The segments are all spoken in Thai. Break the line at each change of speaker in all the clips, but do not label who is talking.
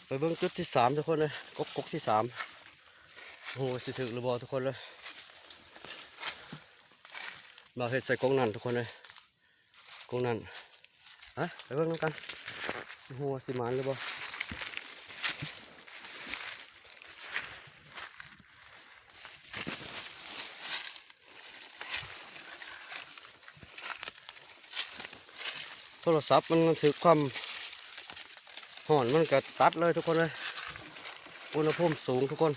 ไปเบิ่งจุดที่สามทุกคนเลยกกที่สามโอ้สิถึกหรือบอทุกคนเลยมาเห็ดใส่กงนั่นทุกคนเลยกงนั่นไปเบิ่งกันโอ้สิมานหรือบอโทรศัพท์มันถือความห่อนมันก็ตัดเลยทุกคนเลยอุณหภูมิสูงทุกคน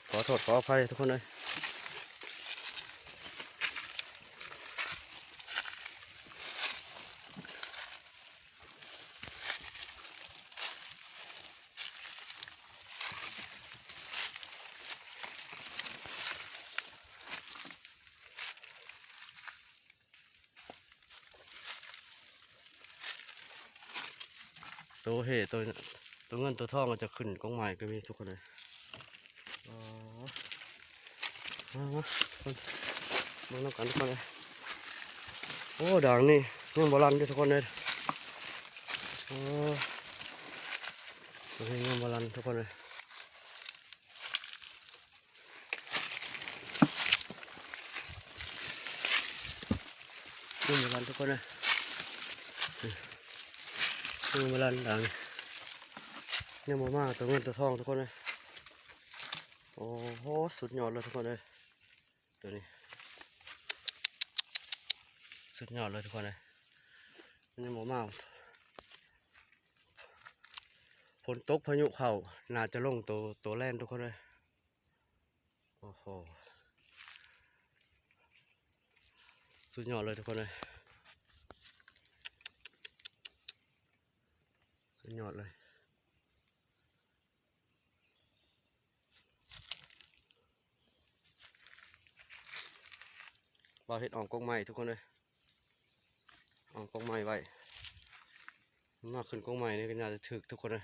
ขอโทษขออภัยทุกคนเลยตัวเห่ตัวเงินตัวทองมันจะขึ้นกองใหม่ก็มีทุกคนเลยมาคนมาน้ำกันทุกคนเลยโอ้ด่างนี่ยังโบราณอยู่ทุกคนเลยโอ้ยังโบราณทุกคนเลยยังโบราณทุกคนเลยยังโบราณด่างยังโบมาตัวเงินตัวทองทุกคนเลยโอ้โหสุดยอดเลยทุกคนเลยตัวนี้สุดยอดเลยทุกคนเลยยังโบมาฝนตกพายุเข้าน่าจะลงตัวแล่นทุกคนเลยโอ้โหสุดยอดเลยทุกคนเลยสุดยอดเลยเราเห็ดอ่องกงไม้ทุกคนเลยอ่องกงไม้ไว้มาขึ้นกงไม้นี่ก็น่าจะถึกทุกคนเลย